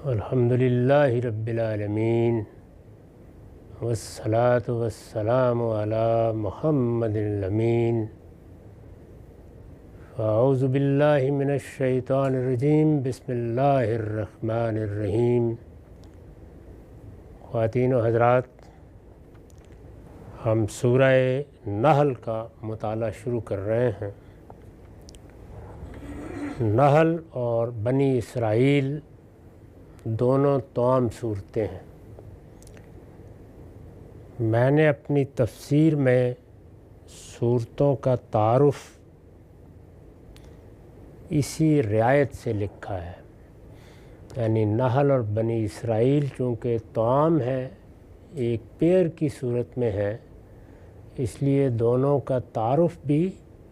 الحمدللہ رب العالمین والصلاة والسلام علی محمد الامین اعوذ باللہ من الشیطان الرجیم بسم اللہ الرحمن الرحیم۔ خواتین و حضرات، ہم سورہ نحل کا مطالعہ شروع کر رہے ہیں۔ نحل اور بنی اسرائیل دونوں توأم صورتیں ہیں۔ میں نے اپنی تفسیر میں صورتوں کا تعارف اسی رعایت سے لکھا ہے، یعنی نحل اور بنی اسرائیل چونکہ توأم ہے، ایک پیئر کی صورت میں ہے، اس لیے دونوں کا تعارف بھی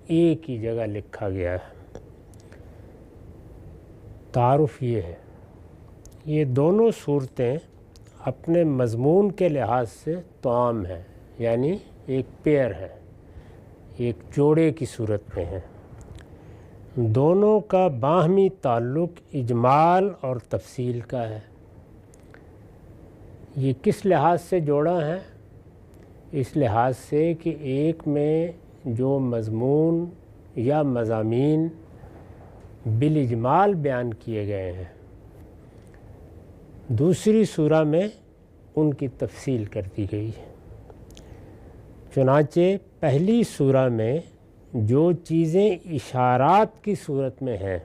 ایک ہی جگہ لکھا گیا ہے۔ تعارف یہ ہے، یہ دونوں صورتیں اپنے مضمون کے لحاظ سے توأم ہیں، یعنی ایک پیئر ہے، ایک جوڑے کی صورت میں ہیں۔ دونوں کا باہمی تعلق اجمال اور تفصیل کا ہے۔ یہ کس لحاظ سے جوڑا ہے؟ اس لحاظ سے کہ ایک میں جو مضمون یا مضامین بالاجمال بیان کیے گئے ہیں، دوسری سورہ میں ان کی تفصیل کر دی گئی ہے۔ چنانچہ پہلی سورہ میں جو چیزیں اشارات کی صورت میں ہیں،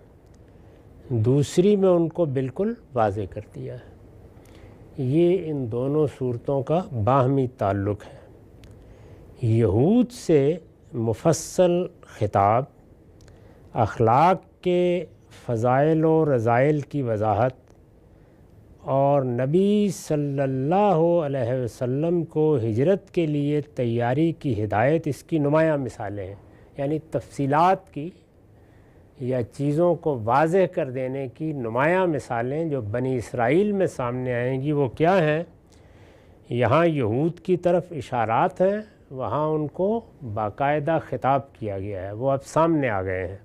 دوسری میں ان کو بالکل واضح کر دیا ہے۔ یہ ان دونوں صورتوں کا باہمی تعلق ہے۔ یہود سے مفصل خطاب، اخلاق کے فضائل و رذائل کی وضاحت اور نبی صلی اللہ علیہ وسلم کو ہجرت کے لیے تیاری کی ہدایت اس کی نمایاں مثالیں ہیں، یعنی تفصیلات کی یا چیزوں کو واضح کر دینے کی نمایاں مثالیں جو بنی اسرائیل میں سامنے آئیں گی۔ وہ کیا ہیں؟ یہاں یہود کی طرف اشارات ہیں، وہاں ان کو باقاعدہ خطاب کیا گیا ہے، وہ اب سامنے آ گئے ہیں۔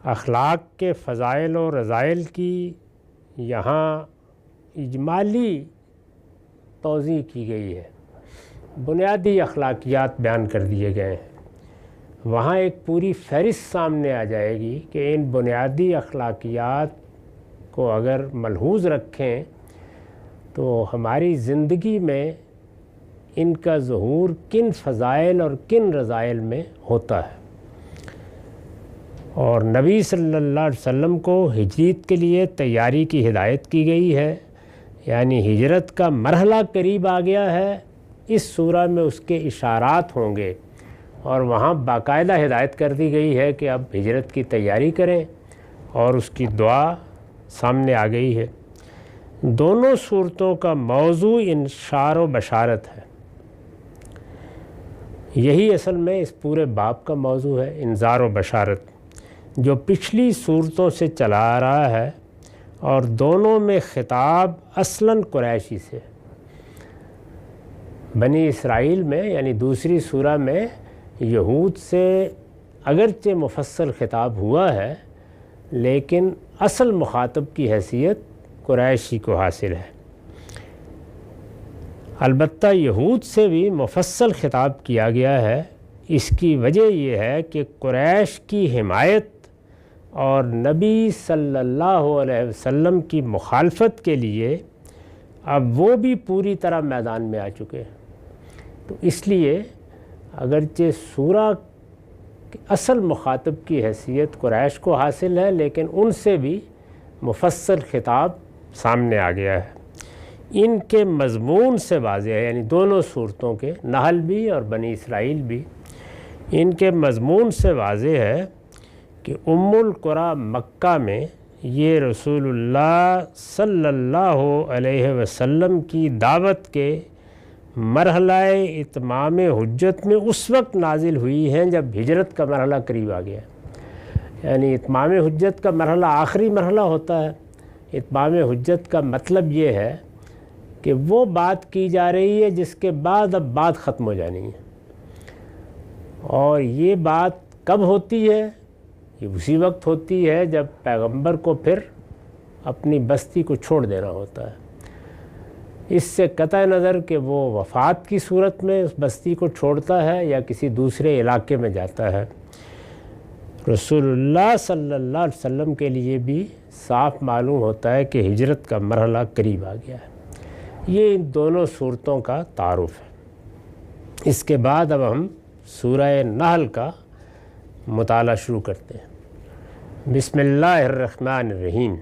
اخلاق کے فضائل و رذائل کی یہاں اجمالی توضیح کی گئی ہے، بنیادی اخلاقیات بیان کر دیے گئے ہیں۔ وہاں ایک پوری فہرست سامنے آ جائے گی کہ ان بنیادی اخلاقیات کو اگر ملحوظ رکھیں تو ہماری زندگی میں ان کا ظہور کن فضائل اور کن رذائل میں ہوتا ہے۔ اور نبی صلی اللہ علیہ وسلم کو ہجرت کے لیے تیاری کی ہدایت کی گئی ہے، یعنی ہجرت کا مرحلہ قریب آ گیا ہے۔ اس سورہ میں اس کے اشارات ہوں گے اور وہاں باقاعدہ ہدایت کر دی گئی ہے کہ اب ہجرت کی تیاری کریں، اور اس کی دعا سامنے آ گئی ہے۔ دونوں صورتوں کا موضوع انشار و بشارت ہے۔ یہی اصل میں اس پورے باب کا موضوع ہے، انذار و بشارت، جو پچھلی صورتوں سے چلا آ رہا ہے، اور دونوں میں خطاب اصلاً قریشی سے۔ بنی اسرائیل میں یعنی دوسری سورہ میں یہود سے اگرچہ مفصل خطاب ہوا ہے، لیکن اصل مخاطب کی حیثیت قریشی کو حاصل ہے۔ البتہ یہود سے بھی مفصل خطاب کیا گیا ہے۔ اس کی وجہ یہ ہے کہ قریش کی حمایت اور نبی صلی اللہ علیہ وسلم کی مخالفت کے لیے اب وہ بھی پوری طرح میدان میں آ چکے ہیں۔ تو اس لیے اگرچہ سورہ کی اصل مخاطب کی حیثیت قریش کو حاصل ہے، لیکن ان سے بھی مفصل خطاب سامنے آ گیا ہے۔ ان کے مضمون سے واضح ہے، یعنی دونوں صورتوں کے، نحل بھی اور بنی اسرائیل بھی، ان کے مضمون سے واضح ہے کہ ام القریٰ مکہ میں یہ رسول اللہ صلی اللہ علیہ وسلم کی دعوت کے مرحلہ اتمام حجت میں اس وقت نازل ہوئی ہیں جب ہجرت کا مرحلہ قریب آ گیا۔ یعنی اتمام حجت کا مرحلہ آخری مرحلہ ہوتا ہے۔ اتمام حجت کا مطلب یہ ہے کہ وہ بات کی جا رہی ہے جس کے بعد اب بات ختم ہو جانی ہے، اور یہ بات کب ہوتی ہے؟ یہ اسی وقت ہوتی ہے جب پیغمبر کو پھر اپنی بستی کو چھوڑ دینا ہوتا ہے۔ اس سے قطع نظر کہ وہ وفات کی صورت میں اس بستی کو چھوڑتا ہے یا کسی دوسرے علاقے میں جاتا ہے، رسول اللہ صلی اللہ علیہ وسلم کے لیے بھی صاف معلوم ہوتا ہے کہ ہجرت کا مرحلہ قریب آ گیا ہے۔ یہ ان دونوں صورتوں کا تعارف ہے۔ اس کے بعد اب ہم سورہ نحل کا مطالعہ شروع کرتے ہیں۔ بسم اللہ الرحمن الرحیم۔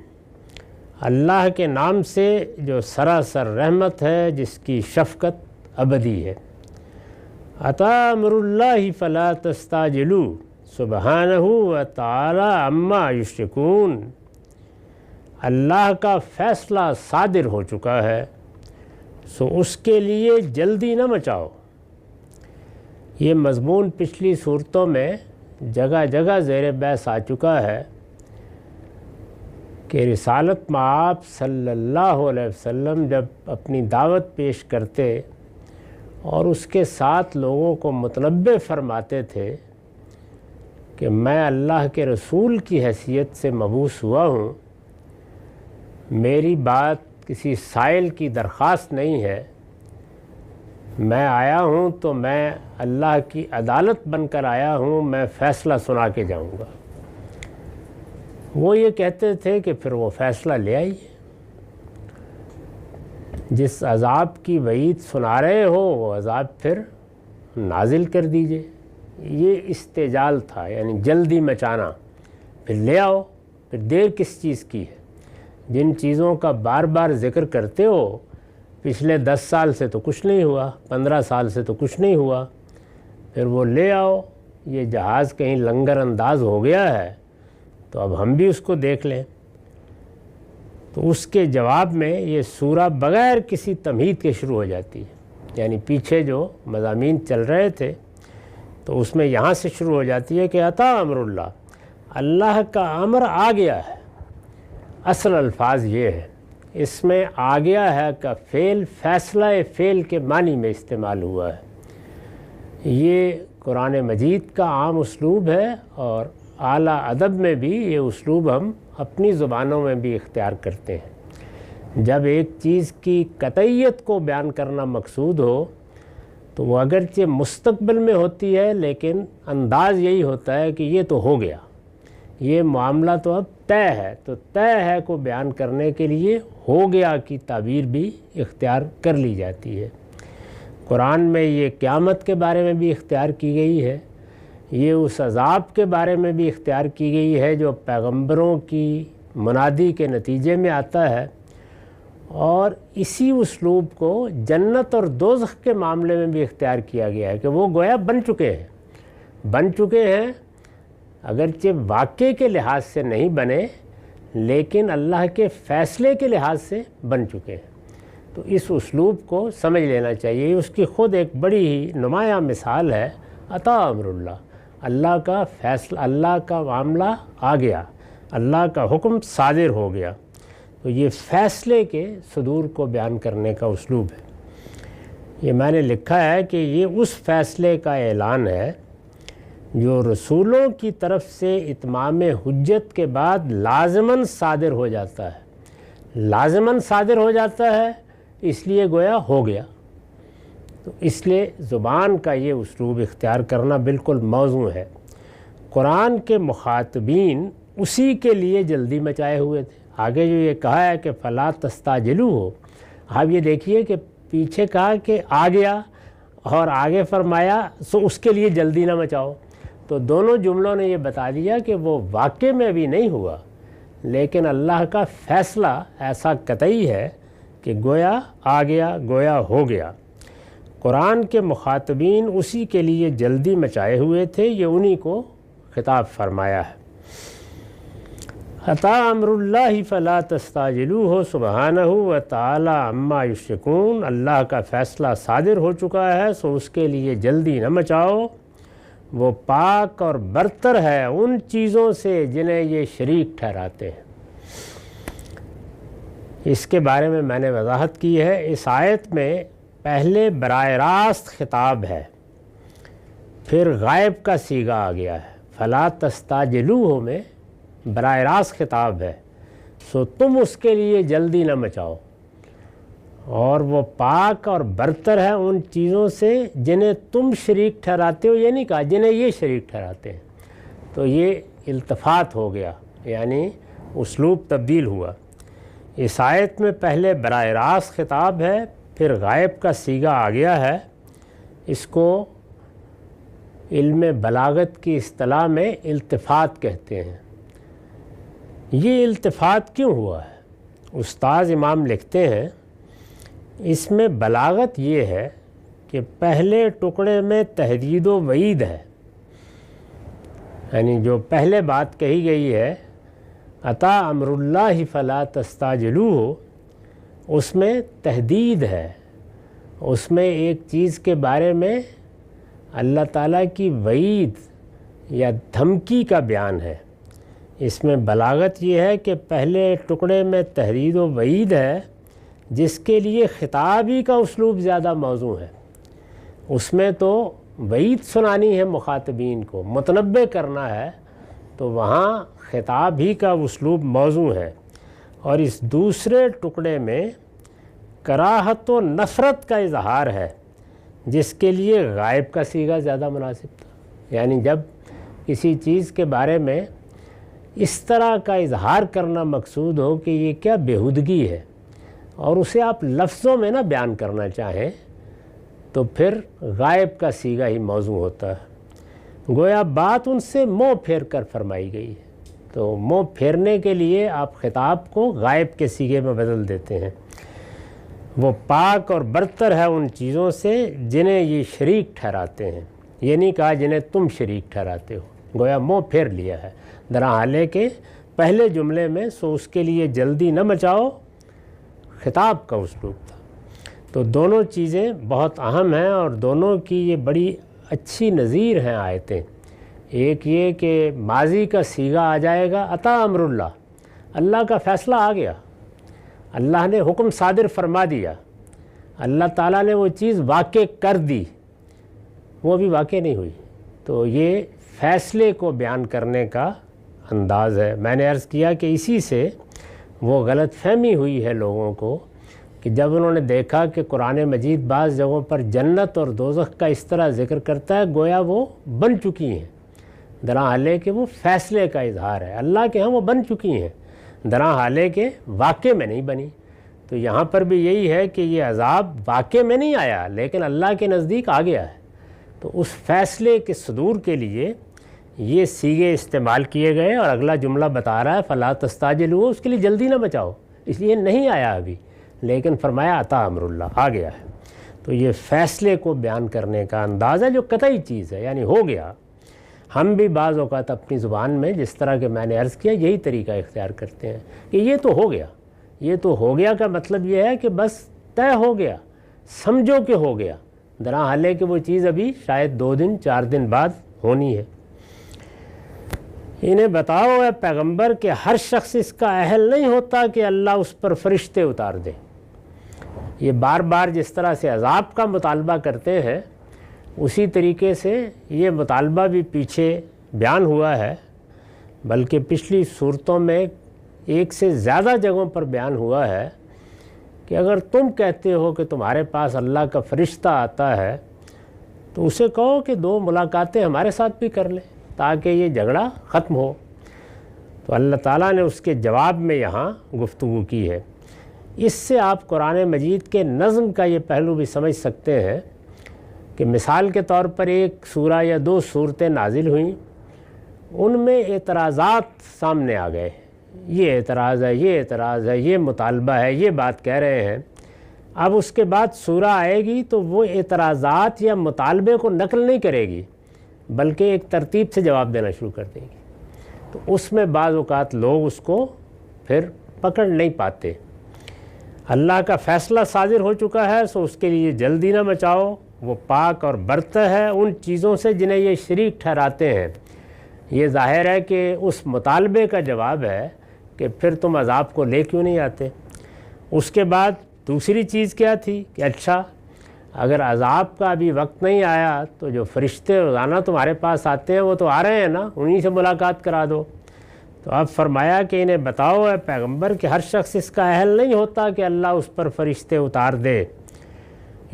اللہ کے نام سے جو سراسر رحمت ہے، جس کی شفقت ابدی ہے۔ عطا امر اللہ فلا تستعجلوا سبحانہ وتعالی عما یشرکون۔ اللہ کا فیصلہ صادر ہو چکا ہے، سو اس کے لیے جلدی نہ مچاؤ۔ یہ مضمون پچھلی صورتوں میں جگہ جگہ زیر بحث آ چکا ہے کہ رسالت مآب صلی اللہ علیہ وسلم جب اپنی دعوت پیش کرتے اور اس کے ساتھ لوگوں کو متنبہ فرماتے تھے کہ میں اللہ کے رسول کی حیثیت سے مبعوث ہوا ہوں، میری بات کسی سائل کی درخواست نہیں ہے، میں آیا ہوں تو میں اللہ کی عدالت بن کر آیا ہوں، میں فیصلہ سنا کے جاؤں گا۔ وہ یہ کہتے تھے کہ پھر وہ فیصلہ لے آئیے، جس عذاب کی وعید سنا رہے ہو وہ عذاب پھر نازل کر دیجئے۔ یہ استعجال تھا، یعنی جلدی مچانا، پھر لے آؤ، پھر دیر کس چیز کی ہے؟ جن چیزوں کا بار بار ذکر کرتے ہو، پچھلے 10 سال سے تو کچھ نہیں ہوا، 15 سال سے تو کچھ نہیں ہوا، پھر وہ لے آؤ۔ یہ جہاز کہیں لنگر انداز ہو گیا ہے تو اب ہم بھی اس کو دیکھ لیں۔ تو اس کے جواب میں یہ سورہ بغیر کسی تمہید کے شروع ہو جاتی ہے، یعنی پیچھے جو مضامین چل رہے تھے تو اس میں یہاں سے شروع ہو جاتی ہے کہ عطا امر اللہ، اللہ کا امر آ گیا ہے۔ اصل الفاظ یہ ہے، اس میں آ گیا ہے کا فعل فیصلہ فعل کے معنی میں استعمال ہوا ہے۔ یہ قرآن مجید کا عام اسلوب ہے اور اعلیٰ ادب میں بھی یہ اسلوب ہم اپنی زبانوں میں بھی اختیار کرتے ہیں۔ جب ایک چیز کی قطعیت کو بیان کرنا مقصود ہو تو وہ اگرچہ مستقبل میں ہوتی ہے، لیکن انداز یہی ہوتا ہے کہ یہ تو ہو گیا، یہ معاملہ تو اب طے ہے، تو طے ہے کو بیان کرنے کے لیے ہو گیا کی تعبیر بھی اختیار کر لی جاتی ہے۔ قرآن میں یہ قیامت کے بارے میں بھی اختیار کی گئی ہے، یہ اس عذاب کے بارے میں بھی اختیار کی گئی ہے جو پیغمبروں کی منادی کے نتیجے میں آتا ہے، اور اسی اسلوب کو جنت اور دوزخ کے معاملے میں بھی اختیار کیا گیا ہے کہ وہ گویا بن چکے ہیں، اگرچہ واقعے کے لحاظ سے نہیں بنے لیکن اللہ کے فیصلے کے لحاظ سے بن چکے ہیں۔ تو اس اسلوب کو سمجھ لینا چاہیے۔ اس کی خود ایک بڑی ہی نمایاں مثال ہے عطا امر اللہ، اللہ کا فیصلہ، اللہ کا معاملہ آ گیا، اللہ کا حکم صادر ہو گیا۔ تو یہ فیصلے کے صدور کو بیان کرنے کا اسلوب ہے۔ یہ میں نے لکھا ہے کہ یہ اس فیصلے کا اعلان ہے جو رسولوں کی طرف سے اتمام حجت کے بعد لازماً صادر ہو جاتا ہے۔ لازماً صادر ہو جاتا ہے اس لیے گویا ہو گیا، تو اس لیے زبان کا یہ اسلوب اختیار کرنا بالکل موزوں ہے۔ قرآن کے مخاطبین اسی کے لیے جلدی مچائے ہوئے تھے۔ آگے جو یہ کہا ہے کہ فلا تستعجلوا ہو، آپ یہ دیکھیے کہ پیچھے کہا کہ آ گیا اور آگے فرمایا سو اس کے لیے جلدی نہ مچاؤ۔ تو دونوں جملوں نے یہ بتا دیا کہ وہ واقع میں ابھی نہیں ہوا، لیکن اللہ کا فیصلہ ایسا قطعی ہے کہ گویا آ گیا، گویا ہو گیا۔ قرآن کے مخاطبین اسی کے لیے جلدی مچائے ہوئے تھے، یہ انہی کو خطاب فرمایا ہے۔ عطا امر اللہ فلا تستعجلوہ سبحانہ وتعالی عما یشرکون، اللہ کا فیصلہ صادر ہو چکا ہے سو اس کے لیے جلدی نہ مچاؤ، وہ پاک اور برتر ہے ان چیزوں سے جنہیں یہ شریک ٹھہراتے ہیں۔ اس کے بارے میں میں نے وضاحت کی ہے۔ اس آیت میں پہلے براہ راست خطاب ہے، پھر غائب کا صیغہ آ گیا ہے، فلا تستعجلوہ میں براہ راست خطاب ہے، سو تم اس کے لیے جلدی نہ مچاؤ، اور وہ پاک اور برتر ہے ان چیزوں سے جنہیں تم شریک ٹھہراتے ہو، یہ نہیں کہا جنہیں یہ شریک ٹھہراتے ہیں۔ تو یہ التفات ہو گیا، یعنی اسلوب تبدیل ہوا۔ اس آیت میں پہلے براہ راست خطاب ہے، پھر غائب کا صیغہ آ گیا ہے۔ اس کو علم بلاغت کی اصطلاح میں التفات کہتے ہیں۔ یہ التفات کیوں ہوا ہے؟ استاذ امام لکھتے ہیں اس میں بلاغت یہ ہے کہ پہلے ٹکڑے میں تہدید و وعید ہے، یعنی جو پہلے بات کہی گئی ہے اتا امر اللہ فلا تستعجلوہ، اس میں تہدید ہے، اس میں ایک چیز کے بارے میں اللہ تعالیٰ کی وعید یا دھمکی کا بیان ہے۔ اس میں بلاغت یہ ہے کہ پہلے ٹکڑے میں تہدید و وعید ہے، جس کے لیے خطابی کا اسلوب زیادہ موزوں ہے۔ اس میں تو وعید سنانی ہے مخاطبین کو، متنبع کرنا ہے، تو وہاں خطاب ہی کا اسلوب موزوں ہے۔ اور اس دوسرے ٹکڑے میں کراہت و نفرت کا اظہار ہے، جس کے لیے غائب کا صیغہ زیادہ مناسب تھا۔ یعنی جب کسی چیز کے بارے میں اس طرح کا اظہار کرنا مقصود ہو کہ یہ کیا بیہودگی ہے، اور اسے آپ لفظوں میں نہ بیان کرنا چاہیں، تو پھر غائب کا صیغہ ہی موضوع ہوتا ہے۔ گویا بات ان سے منہ پھیر کر فرمائی گئی ہے، تو منہ پھیرنے کے لیے آپ خطاب کو غائب کے صیغے میں بدل دیتے ہیں۔ وہ پاک اور برتر ہے ان چیزوں سے جنہیں یہ شریک ٹھہراتے ہیں، یہ نہیں کہا جنہیں تم شریک ٹھہراتے ہو، گویا منہ پھیر لیا ہے۔ درحالے کہ پہلے جملے میں سو اس کے لیے جلدی نہ مچاؤ خطاب کا اسلوب تھا۔ تو دونوں چیزیں بہت اہم ہیں، اور دونوں کی یہ بڑی اچھی نظیر ہیں آیتیں۔ ایک یہ کہ ماضی کا صیغہ آ جائے گا اتا امر اللہ، اللہ کا فیصلہ آ گیا، اللہ نے حکم صادر فرما دیا، اللہ تعالیٰ نے وہ چیز واقع کر دی، وہ بھی واقع نہیں ہوئی۔ تو یہ فیصلے کو بیان کرنے کا انداز ہے۔ میں نے عرض کیا کہ اسی سے وہ غلط فہمی ہوئی ہے لوگوں کو کہ جب انہوں نے دیکھا کہ قرآن مجید بعض جگہوں پر جنت اور دوزخ کا اس طرح ذکر کرتا ہے گویا وہ بن چکی ہیں، درحالے کہ وہ فیصلے کا اظہار ہے، اللہ کے ہاں وہ بن چکی ہیں، درحالے کہ واقع میں نہیں بنی۔ تو یہاں پر بھی یہی ہے کہ یہ عذاب واقع میں نہیں آیا، لیکن اللہ کے نزدیک آ گیا ہے۔ تو اس فیصلے کے صدور کے لیے یہ صیغے استعمال کیے گئے، اور اگلا جملہ بتا رہا ہے فلا تستعجلوہ، اس کے لیے جلدی نہ مچاؤ، اس لیے نہیں آیا ابھی، لیکن فرمایا عطا امر اللہ، آ گیا ہے۔ تو یہ فیصلے کو بیان کرنے کا انداز ہے جو قطعی چیز ہے، یعنی ہو گیا۔ ہم بھی بعض اوقات اپنی زبان میں جس طرح کہ میں نے عرض کیا یہی طریقہ اختیار کرتے ہیں کہ یہ تو ہو گیا، یہ تو ہو گیا کا مطلب یہ ہے کہ بس طے ہو گیا، سمجھو کہ ہو گیا، درحالے کہ وہ چیز ابھی شاید 2 دن 4 دن بعد ہونی ہے۔ انہیں بتاؤ اے پیغمبر کہ ہر شخص اس کا اہل نہیں ہوتا کہ اللہ اس پر فرشتے اتار دے۔ یہ بار بار جس طرح سے عذاب کا مطالبہ کرتے ہیں اسی طریقے سے یہ مطالبہ بھی پیچھے بیان ہوا ہے، بلکہ پچھلی صورتوں میں ایک سے زیادہ جگہوں پر بیان ہوا ہے کہ اگر تم کہتے ہو کہ تمہارے پاس اللہ کا فرشتہ آتا ہے تو اسے کہو کہ 2 ملاقاتیں ہمارے ساتھ بھی کر لے تاکہ یہ جھگڑا ختم ہو۔ تو اللہ تعالیٰ نے اس کے جواب میں یہاں گفتگو کی ہے۔ اس سے آپ قرآن مجید کے نظم کا یہ پہلو بھی سمجھ سکتے ہیں کہ مثال کے طور پر ایک سورہ یا 2 صورتیں نازل ہوئیں، ان میں اعتراضات سامنے آ گئے، یہ اعتراض ہے، یہ اعتراض ہے، یہ مطالبہ ہے، یہ بات کہہ رہے ہیں۔ اب اس کے بعد سورہ آئے گی تو وہ اعتراضات یا مطالبے کو نقل نہیں کرے گی بلکہ ایک ترتیب سے جواب دینا شروع کر دیں گی۔ تو اس میں بعض اوقات لوگ اس کو پھر پکڑ نہیں پاتے۔ اللہ کا فیصلہ صادر ہو چکا ہے، سو اس کے لیے جلدی نہ مچاؤ، وہ پاک اور برتر ہے ان چیزوں سے جنہیں یہ شریک ٹھہراتے ہیں۔ یہ ظاہر ہے کہ اس مطالبے کا جواب ہے کہ پھر تم عذاب کو لے کیوں نہیں آتے۔ اس کے بعد دوسری چیز کیا تھی کہ اچھا اگر عذاب کا ابھی وقت نہیں آیا تو جو فرشتے روزانہ تمہارے پاس آتے ہیں وہ تو آ رہے ہیں نا، انہی سے ملاقات کرا دو۔ تو اب فرمایا کہ انہیں بتاؤ اے پیغمبر کہ ہر شخص اس کا اہل نہیں ہوتا کہ اللہ اس پر فرشتے اتار دے۔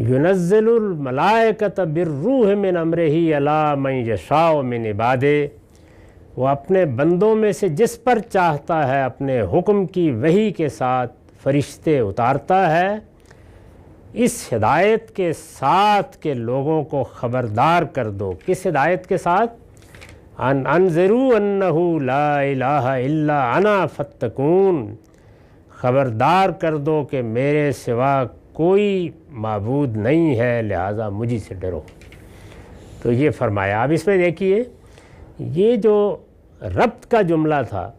ينزل الملائکۃ بالروح من امرہ علی من یشاء من عبادہ، وہ اپنے بندوں میں سے جس پر چاہتا ہے اپنے حکم کی وحی کے ساتھ فرشتے اتارتا ہے، اس ہدایت کے ساتھ کہ لوگوں کو خبردار کر دو۔ کس ہدایت کے ساتھ؟ ان انذروا انہ لا الہ الا انا فاتقون، خبردار کر دو کہ میرے سوا کوئی معبود نہیں ہے لہٰذا مجھے سے ڈرو۔ تو یہ فرمایا۔ اب اس میں دیکھیے یہ جو ربط کا جملہ تھا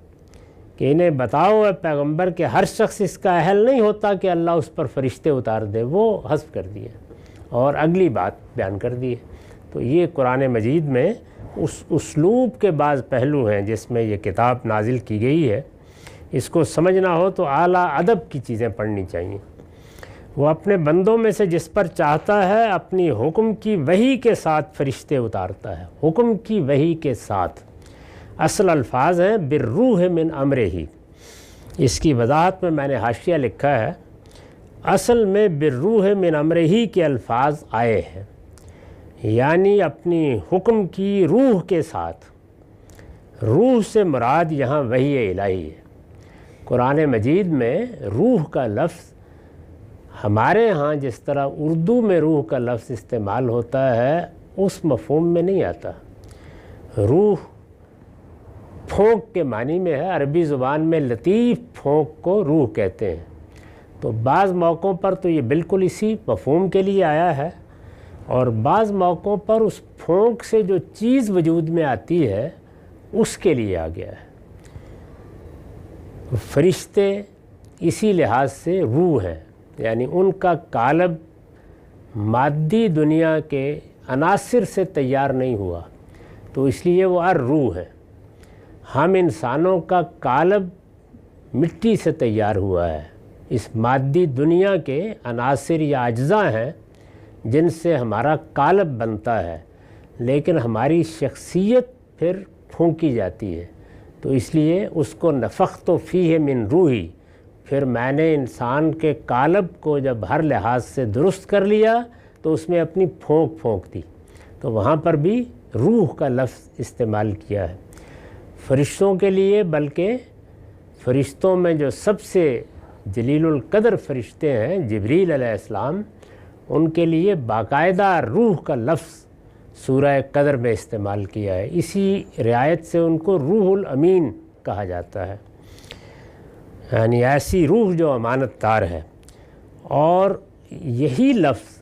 کہ انہیں بتاؤ اے پیغمبر کہ ہر شخص اس کا اہل نہیں ہوتا کہ اللہ اس پر فرشتے اتار دے، وہ حذف کر دیا اور اگلی بات بیان کر دی۔ تو یہ قرآن مجید میں اس اسلوب کے بعض پہلو ہیں جس میں یہ کتاب نازل کی گئی ہے۔ اس کو سمجھنا ہو تو اعلیٰ ادب کی چیزیں پڑھنی چاہیے۔ وہ اپنے بندوں میں سے جس پر چاہتا ہے اپنی حکم کی وحی کے ساتھ فرشتے اتارتا ہے۔ حکم کی وحی کے ساتھ، اصل الفاظ ہیں بالروح من امرہ۔ اس کی وضاحت میں نے حاشیہ لکھا ہے، اصل میں بالروح من امرہ کے الفاظ آئے ہیں، یعنی اپنی حکم کی روح کے ساتھ۔ روح سے مراد یہاں وحی الہی ہے۔ قرآن مجید میں روح کا لفظ ہمارے ہاں جس طرح اردو میں روح کا لفظ استعمال ہوتا ہے اس مفہوم میں نہیں آتا۔ روح پھونک کے معنی میں ہے، عربی زبان میں لطیف پھونک کو روح کہتے ہیں۔ تو بعض موقعوں پر تو یہ بالکل اسی مفہوم کے لیے آیا ہے، اور بعض موقعوں پر اس پھونک سے جو چیز وجود میں آتی ہے اس کے لیے آ گیا ہے۔ فرشتے اسی لحاظ سے روح ہیں، یعنی ان کا قالب مادی دنیا کے عناصر سے تیار نہیں ہوا، تو اس لیے وہ الروح ہے۔ ہم انسانوں کا قالب مٹی سے تیار ہوا ہے، اس مادی دنیا کے عناصر یا اجزاء ہیں جن سے ہمارا قالب بنتا ہے، لیکن ہماری شخصیت پھر پھونکی جاتی ہے۔ تو اس لیے اس کو نفخت فیہ من روحی، پھر میں نے انسان کے قالب کو جب ہر لحاظ سے درست کر لیا تو اس میں اپنی پھونک دی، تو وہاں پر بھی روح کا لفظ استعمال کیا ہے۔ فرشتوں کے لیے، بلکہ فرشتوں میں جو سب سے جلیل القدر فرشتے ہیں جبریل علیہ السلام، ان کے لیے باقاعدہ روح کا لفظ سورہ قدر میں استعمال کیا ہے۔ اسی رعایت سے ان کو روح الامین کہا جاتا ہے، یعنی ایسی روح جو امانت دار ہے، اور یہی لفظ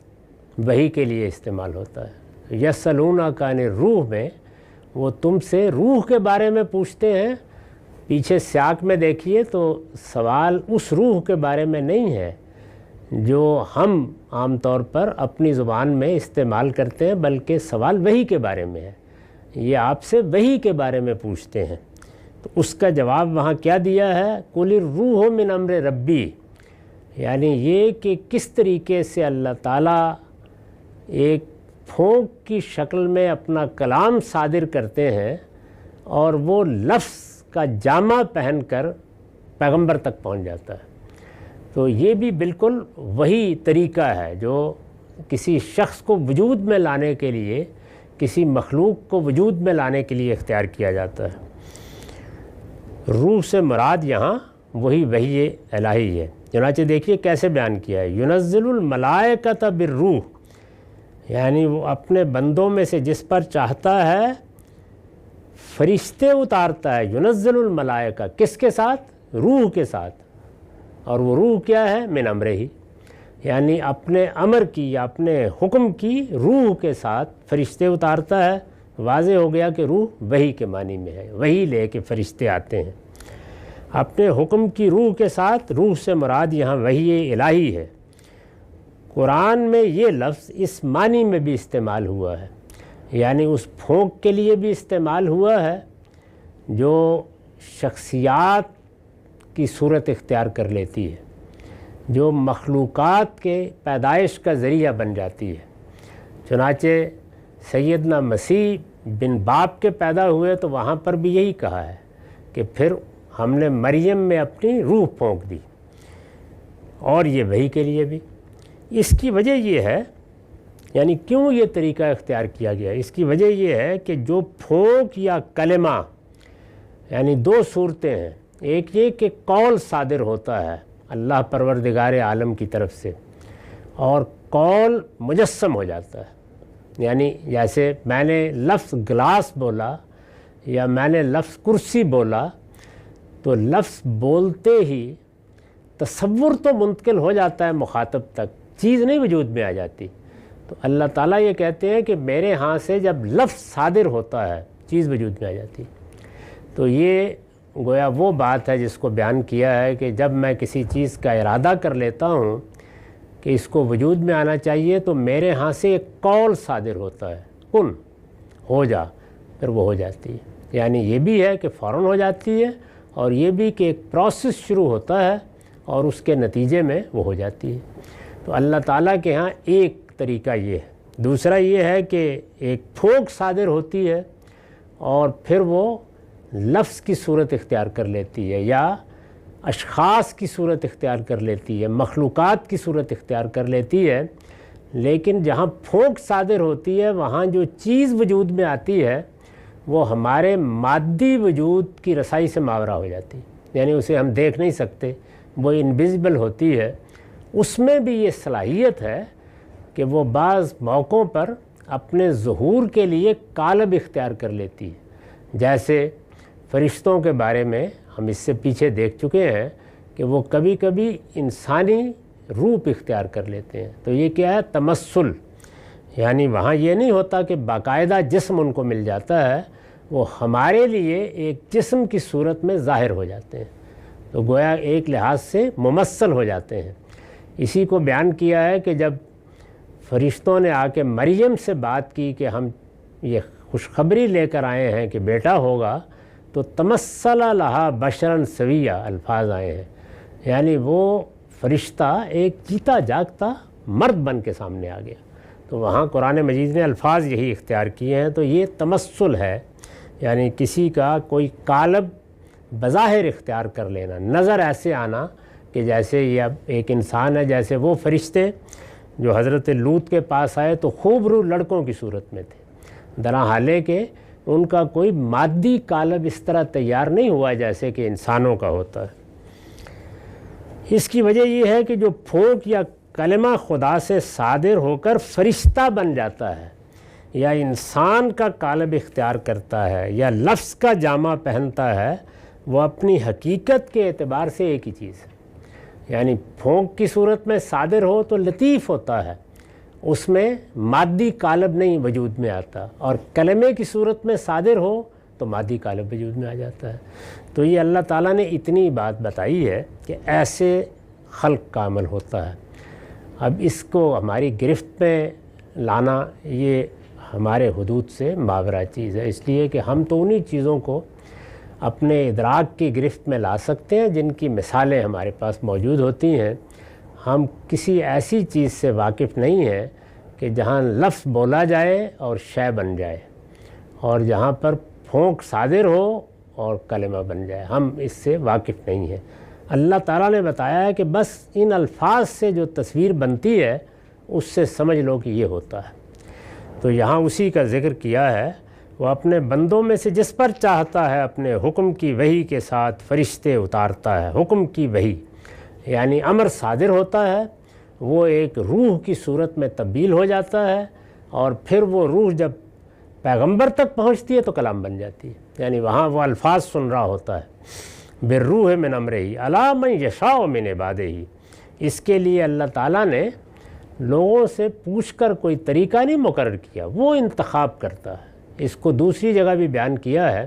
وحی کے لیے استعمال ہوتا ہے۔ یسألونک عن الروح میں وہ تم سے روح کے بارے میں پوچھتے ہیں، پیچھے سیاق میں دیکھیے تو سوال اس روح کے بارے میں نہیں ہے جو ہم عام طور پر اپنی زبان میں استعمال کرتے ہیں، بلکہ سوال وحی کے بارے میں ہے۔ یہ آپ سے وحی کے بارے میں پوچھتے ہیں، تو اس کا جواب وہاں کیا دیا ہے؟ قل الروح من امر ربی، یعنی یہ کہ کس طریقے سے اللہ تعالیٰ ایک پھونک کی شکل میں اپنا کلام صادر کرتے ہیں اور وہ لفظ کا جامہ پہن کر پیغمبر تک پہنچ جاتا ہے۔ تو یہ بھی بالکل وہی طریقہ ہے جو کسی شخص کو وجود میں لانے کے لیے، کسی مخلوق کو وجود میں لانے کے لیے اختیار کیا جاتا ہے۔ روح سے مراد یہاں وہی وحی الہی ہے۔ چنانچہ دیکھیے کیسے بیان کیا ہے، ينزل الملائکۃ بالروح، یعنی وہ اپنے بندوں میں سے جس پر چاہتا ہے فرشتے اتارتا ہے۔ ينزل الملائکہ کس کے ساتھ؟ روح کے ساتھ، اور وہ روح کیا ہے؟ من امرہ، یعنی اپنے امر کی یا اپنے حکم کی روح کے ساتھ فرشتے اتارتا ہے۔ واضح ہو گیا کہ روح وحی کے معنی میں ہے، وحی لے کے فرشتے آتے ہیں اپنے حکم کی روح کے ساتھ۔ روح سے مراد یہاں وحی الہی ہے۔ قرآن میں یہ لفظ اس معنی میں بھی استعمال ہوا ہے، یعنی اس پھونک کے لیے بھی استعمال ہوا ہے جو شخصیات کی صورت اختیار کر لیتی ہے، جو مخلوقات کے پیدائش کا ذریعہ بن جاتی ہے۔ چنانچہ سیدنا مسیح بن باپ کے پیدا ہوئے تو وہاں پر بھی یہی کہا ہے کہ پھر ہم نے مریم میں اپنی روح پھونک دی، اور یہ وحی کے لیے بھی۔ اس کی وجہ یہ ہے، یعنی کیوں یہ طریقہ اختیار کیا گیا، اس کی وجہ یہ ہے کہ جو پھونک یا کلمہ، یعنی دو صورتیں ہیں، ایک یہ کہ قول صادر ہوتا ہے اللہ پروردگار عالم کی طرف سے، اور قول مجسم ہو جاتا ہے، یعنی جیسے میں نے لفظ گلاس بولا یا میں نے لفظ کرسی بولا، تو لفظ بولتے ہی تصور تو منتقل ہو جاتا ہے مخاطب تک، چیز نہیں وجود میں آ جاتی۔ تو اللہ تعالیٰ یہ کہتے ہیں کہ میرے ہاں سے جب لفظ صادر ہوتا ہے چیز وجود میں آ جاتی۔ تو یہ گویا وہ بات ہے جس کو بیان کیا ہے کہ جب میں کسی چیز کا ارادہ کر لیتا ہوں کہ اس کو وجود میں آنا چاہیے، تو میرے ہاں سے ایک قول صادر ہوتا ہے، کن ہو جا، پھر وہ ہو جاتی ہے۔ یعنی یہ بھی ہے کہ فوراً ہو جاتی ہے، اور یہ بھی کہ ایک پروسیس شروع ہوتا ہے اور اس کے نتیجے میں وہ ہو جاتی ہے۔ تو اللہ تعالیٰ کے ہاں ایک طریقہ یہ ہے۔ دوسرا یہ ہے کہ ایک پھونک صادر ہوتی ہے اور پھر وہ لفظ کی صورت اختیار کر لیتی ہے، یا اشخاص کی صورت اختیار کر لیتی ہے، مخلوقات کی صورت اختیار کر لیتی ہے۔ لیکن جہاں پھونک صادر ہوتی ہے وہاں جو چیز وجود میں آتی ہے وہ ہمارے مادی وجود کی رسائی سے ماورا ہو جاتی ہے، یعنی اسے ہم دیکھ نہیں سکتے، وہ انویزیبل ہوتی ہے۔ اس میں بھی یہ صلاحیت ہے کہ وہ بعض موقعوں پر اپنے ظہور کے لیے قالب اختیار کر لیتی ہے۔ جیسے فرشتوں کے بارے میں ہم اس سے پیچھے دیکھ چکے ہیں کہ وہ کبھی کبھی انسانی روپ اختیار کر لیتے ہیں۔ تو یہ کیا ہے؟ تمثل، یعنی وہاں یہ نہیں ہوتا کہ باقاعدہ جسم ان کو مل جاتا ہے، وہ ہمارے لیے ایک جسم کی صورت میں ظاہر ہو جاتے ہیں، تو گویا ایک لحاظ سے ممثل ہو جاتے ہیں۔ اسی کو بیان کیا ہے کہ جب فرشتوں نے آ کے مریم سے بات کی کہ ہم یہ خوشخبری لے کر آئے ہیں کہ بیٹا ہوگا، تو تمثل لہا بشرا سویا الفاظ آئے ہیں، یعنی وہ فرشتہ ایک جیتا جاگتا مرد بن کے سامنے آ گیا۔ تو وہاں قرآن مجید نے الفاظ یہی اختیار کیے ہیں۔ تو یہ تمثل ہے، یعنی کسی کا کوئی قالب بظاہر اختیار کر لینا، نظر ایسے آنا کہ جیسے یہ اب ایک انسان ہے۔ جیسے وہ فرشتے جو حضرت لوط کے پاس آئے تو خوبرو لڑکوں کی صورت میں تھے، درا حالے کہ ان کا کوئی مادی قالب اس طرح تیار نہیں ہوا جیسے کہ انسانوں کا ہوتا ہے۔ اس کی وجہ یہ ہے کہ جو پھونک یا کلمہ خدا سے صادر ہو کر فرشتہ بن جاتا ہے، یا انسان کا قالب اختیار کرتا ہے، یا لفظ کا جامہ پہنتا ہے، وہ اپنی حقیقت کے اعتبار سے ایک ہی چیز ہے۔ یعنی پھونک کی صورت میں صادر ہو تو لطیف ہوتا ہے، اس میں مادی قالب نہیں وجود میں آتا، اور کلمے کی صورت میں صادر ہو تو مادی قالب وجود میں آ جاتا ہے۔ تو یہ اللہ تعالیٰ نے اتنی بات بتائی ہے کہ ایسے خلق کا عمل ہوتا ہے۔ اب اس کو ہماری گرفت میں لانا یہ ہمارے حدود سے ماورا چیز ہے، اس لیے کہ ہم تو انہی چیزوں کو اپنے ادراک کی گرفت میں لا سکتے ہیں جن کی مثالیں ہمارے پاس موجود ہوتی ہیں۔ ہم کسی ایسی چیز سے واقف نہیں ہیں کہ جہاں لفظ بولا جائے اور شے بن جائے، اور جہاں پر پھونک صادر ہو اور کلمہ بن جائے، ہم اس سے واقف نہیں ہیں۔ اللہ تعالیٰ نے بتایا ہے کہ بس ان الفاظ سے جو تصویر بنتی ہے اس سے سمجھ لو کہ یہ ہوتا ہے۔ تو یہاں اسی کا ذکر کیا ہے، وہ اپنے بندوں میں سے جس پر چاہتا ہے اپنے حکم کی وحی کے ساتھ فرشتے اتارتا ہے۔ حکم کی وحی یعنی امر صادر ہوتا ہے، وہ ایک روح کی صورت میں تبدیل ہو جاتا ہے، اور پھر وہ روح جب پیغمبر تک پہنچتی ہے تو کلام بن جاتی ہے۔ یعنی وہاں وہ الفاظ سن رہا ہوتا ہے، بالروح من امرہ الی من یشاء من عبادہ۔ اس کے لیے اللہ تعالیٰ نے لوگوں سے پوچھ کر کوئی طریقہ نہیں مقرر کیا، وہ انتخاب کرتا ہے۔ اس کو دوسری جگہ بھی بیان کیا ہے،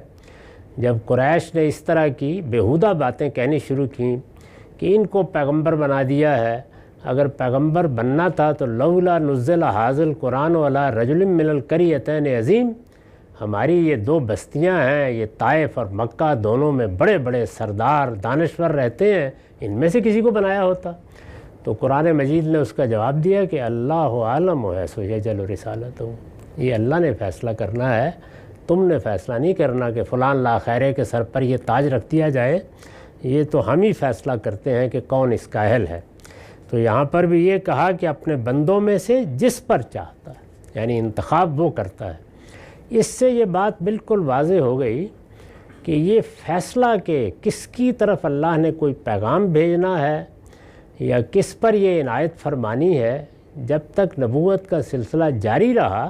جب قریش نے اس طرح کی بیہودہ باتیں کہنی شروع کیں کہ ان کو پیغمبر بنا دیا ہے، اگر پیغمبر بننا تھا تو لولا نزل ھذا القرآن علی رجل من القریتین عظیم، ہماری یہ دو بستیاں ہیں، یہ طائف اور مکہ، دونوں میں بڑے بڑے سردار دانشور رہتے ہیں، ان میں سے کسی کو بنایا ہوتا۔ تو قرآن مجید نے اس کا جواب دیا کہ اللہ عالم حیث یجعل رسالتہ، یہ اللہ نے فیصلہ کرنا ہے، تم نے فیصلہ نہیں کرنا کہ فلان لا خیرے کے سر پر یہ تاج رکھ دیا جائے، یہ تو ہم ہی فیصلہ کرتے ہیں کہ کون اس کا اہل ہے۔ تو یہاں پر بھی یہ کہا کہ اپنے بندوں میں سے جس پر چاہتا ہے، یعنی انتخاب وہ کرتا ہے۔ اس سے یہ بات بالکل واضح ہو گئی کہ یہ فیصلہ کہ کس کی طرف اللہ نے کوئی پیغام بھیجنا ہے یا کس پر یہ عنایت فرمانی ہے، جب تک نبوت کا سلسلہ جاری رہا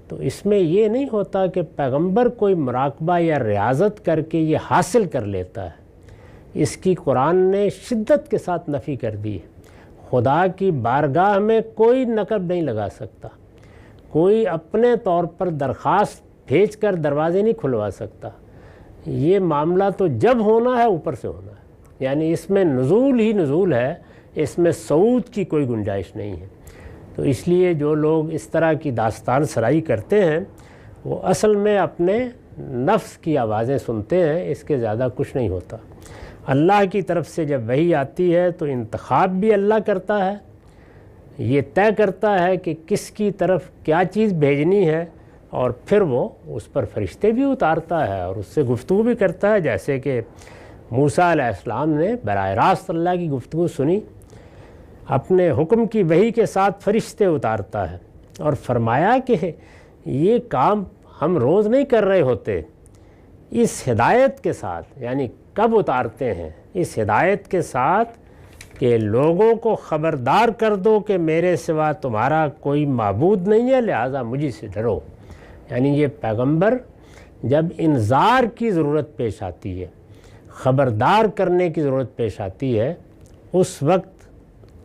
تو اس میں یہ نہیں ہوتا کہ پیغمبر کوئی مراقبہ یا ریاضت کر کے یہ حاصل کر لیتا ہے۔ اس کی قرآن نے شدت کے ساتھ نفی کر دی ہے۔ خدا کی بارگاہ میں کوئی نقب نہیں لگا سکتا، کوئی اپنے طور پر درخواست بھیج کر دروازے نہیں کھلوا سکتا۔ یہ معاملہ تو جب ہونا ہے اوپر سے ہونا ہے، یعنی اس میں نزول ہی نزول ہے، اس میں صعود کی کوئی گنجائش نہیں ہے۔ تو اس لیے جو لوگ اس طرح کی داستان سرائی کرتے ہیں وہ اصل میں اپنے نفس کی آوازیں سنتے ہیں، اس کے زیادہ کچھ نہیں ہوتا۔ اللہ کی طرف سے جب وحی آتی ہے تو انتخاب بھی اللہ کرتا ہے، یہ طے کرتا ہے کہ کس کی طرف کیا چیز بھیجنی ہے، اور پھر وہ اس پر فرشتے بھی اتارتا ہے اور اس سے گفتگو بھی کرتا ہے، جیسے کہ موسیٰ علیہ السلام نے براہ راست اللہ کی گفتگو سنی، اپنے حکم کی وحی کے ساتھ فرشتے اتارتا ہے اور فرمایا کہ یہ کام ہم روز نہیں کر رہے ہوتے، اس ہدایت کے ساتھ، یعنی کب اتارتے ہیں؟ اس ہدایت کے ساتھ کہ لوگوں کو خبردار کر دو کہ میرے سوا تمہارا کوئی معبود نہیں ہے، لہٰذا مجھے سے ڈرو۔ یعنی یہ پیغمبر جب انذار کی ضرورت پیش آتی ہے، خبردار کرنے کی ضرورت پیش آتی ہے، اس وقت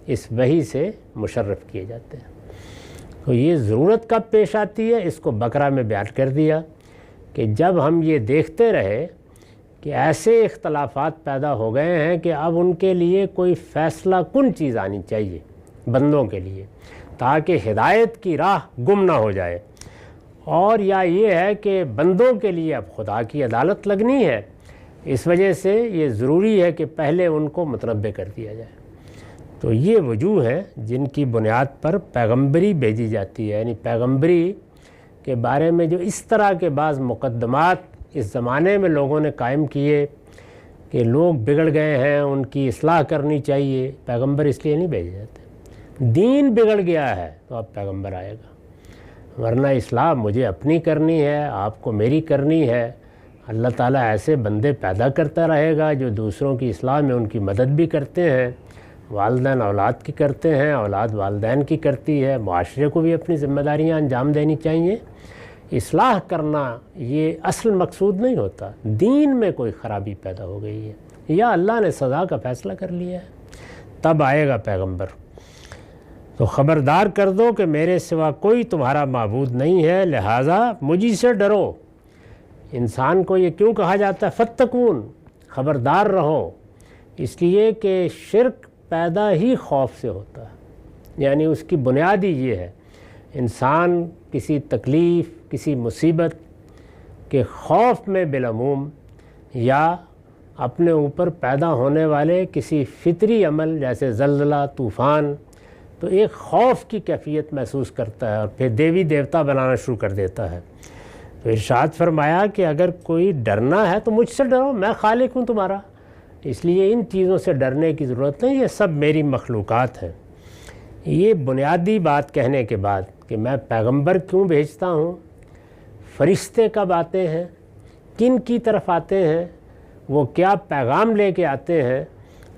اس وحی سے مشرف کیے جاتے ہیں۔ تو یہ ضرورت کب پیش آتی ہے، اس کو بقرہ میں بیان کر دیا کہ جب ہم یہ دیکھتے رہے کہ ایسے اختلافات پیدا ہو گئے ہیں کہ اب ان کے لیے کوئی فیصلہ کن چیز آنی چاہیے بندوں کے لیے، تاکہ ہدایت کی راہ گم نہ ہو جائے، اور یا یہ ہے کہ بندوں کے لیے اب خدا کی عدالت لگنی ہے، اس وجہ سے یہ ضروری ہے کہ پہلے ان کو متنبع کر دیا جائے۔ تو یہ وجوہ ہیں جن کی بنیاد پر پیغمبری بھیجی جاتی ہے، یعنی پیغمبری کے بارے میں جو اس طرح کے بعض مقدمات اس زمانے میں لوگوں نے قائم کیے کہ لوگ بگڑ گئے ہیں، ان کی اصلاح کرنی چاہیے، پیغمبر اس لیے نہیں بھیجے جاتے۔ دین بگڑ گیا ہے تو اب پیغمبر آئے گا، ورنہ اصلاح مجھے اپنی کرنی ہے، آپ کو میری کرنی ہے۔ اللہ تعالیٰ ایسے بندے پیدا کرتا رہے گا جو دوسروں کی اصلاح میں ان کی مدد بھی کرتے ہیں، والدین اولاد کی کرتے ہیں، اولاد والدین کی کرتی ہے، معاشرے کو بھی اپنی ذمہ داریاں انجام دینی چاہیے۔ اصلاح کرنا یہ اصل مقصود نہیں ہوتا، دین میں کوئی خرابی پیدا ہو گئی ہے یا اللہ نے سزا کا فیصلہ کر لیا ہے، تب آئے گا پیغمبر۔ تو خبردار کر دو کہ میرے سوا کوئی تمہارا معبود نہیں ہے، لہٰذا مجھی سے ڈرو۔ انسان کو یہ کیوں کہا جاتا ہے فتقون، خبردار رہو؟ اس لیے کہ شرک پیدا ہی خوف سے ہوتا ہے، یعنی اس کی بنیاد ہی یہ ہے، انسان کسی تکلیف، کسی مصیبت کے خوف میں بالعموم یا اپنے اوپر پیدا ہونے والے کسی فطری عمل جیسے زلزلہ، طوفان، تو ایک خوف کی کیفیت محسوس کرتا ہے اور پھر دیوی دیوتا بنانا شروع کر دیتا ہے۔ تو ارشاد فرمایا کہ اگر کوئی ڈرنا ہے تو مجھ سے ڈرو، میں خالق ہوں تمہارا، اس لیے ان چیزوں سے ڈرنے کی ضرورت نہیں، یہ سب میری مخلوقات ہیں۔ یہ بنیادی بات کہنے کے بعد کہ میں پیغمبر کیوں بھیجتا ہوں، فرشتے کب آتے ہیں، کن کی طرف آتے ہیں، وہ کیا پیغام لے کے آتے ہیں،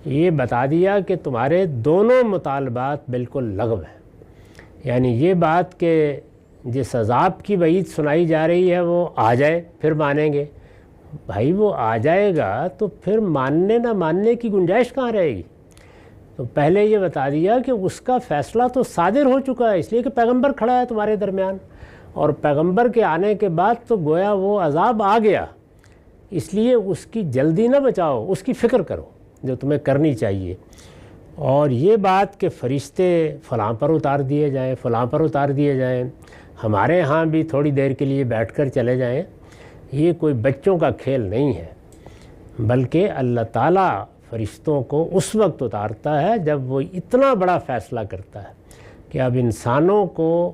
یہ بتا دیا کہ تمہارے دونوں مطالبات بالکل لغو ہیں۔ یعنی یہ بات کہ جس عذاب کی وعید سنائی جا رہی ہے وہ آ جائے پھر مانیں گے، بھائی وہ آ جائے گا تو پھر ماننے نہ ماننے کی گنجائش کہاں رہے گی؟ تو پہلے یہ بتا دیا کہ اس کا فیصلہ تو صادر ہو چکا ہے، اس لیے کہ پیغمبر کھڑا ہے تمہارے درمیان، اور پیغمبر کے آنے کے بعد تو گویا وہ عذاب آ گیا، اس لیے اس کی جلدی نہ بچاؤ، اس کی فکر کرو جو تمہیں کرنی چاہیے۔ اور یہ بات کہ فرشتے فلاں پر اتار دیے جائیں، فلاں پر اتار دیے جائیں، ہمارے ہاں بھی تھوڑی دیر کے لیے بیٹھ کر چلے جائیں، یہ کوئی بچوں کا کھیل نہیں ہے، بلکہ اللہ تعالیٰ فرشتوں کو اس وقت اتارتا ہے جب وہ اتنا بڑا فیصلہ کرتا ہے کہ اب انسانوں کو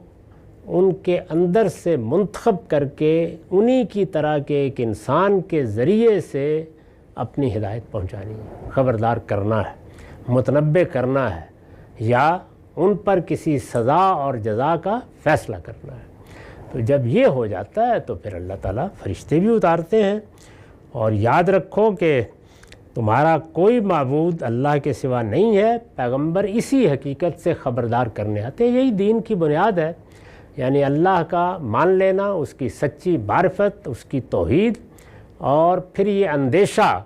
ان کے اندر سے منتخب کر کے انہی کی طرح کے ایک انسان کے ذریعے سے اپنی ہدایت پہنچانی ہے، خبردار کرنا ہے، متنبع کرنا ہے، یا ان پر کسی سزا اور جزا کا فیصلہ کرنا ہے۔ تو جب یہ ہو جاتا ہے تو پھر اللہ تعالیٰ فرشتے بھی اتارتے ہیں۔ اور یاد رکھو کہ تمہارا کوئی معبود اللہ کے سوا نہیں ہے، پیغمبر اسی حقیقت سے خبردار کرنے آتے ہیں۔ یہی دین کی بنیاد ہے، یعنی اللہ کا مان لینا، اس کی سچی معرفت، اس کی توحید، اور پھر یہ اندیشہ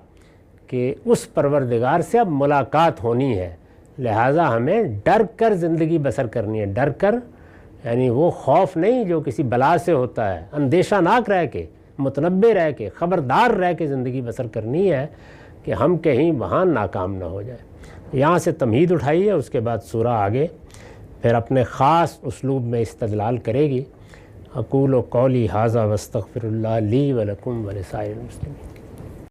کہ اس پروردگار سے اب ملاقات ہونی ہے، لہٰذا ہمیں ڈر کر زندگی بسر کرنی ہے۔ ڈر کر یعنی وہ خوف نہیں جو کسی بلا سے ہوتا ہے، اندیشہ ناک رہ کے، متنبع رہ کے، خبردار رہ کے زندگی بسر کرنی ہے کہ ہم کہیں وہاں ناکام نہ ہو جائے۔ یہاں سے تمہید اٹھائی ہے، اس کے بعد سورہ آگے پھر اپنے خاص اسلوب میں استدلال کرے گی۔ اقول قولی ھذا واستغفر اللہ لی ولکم ولسائر المسلمین۔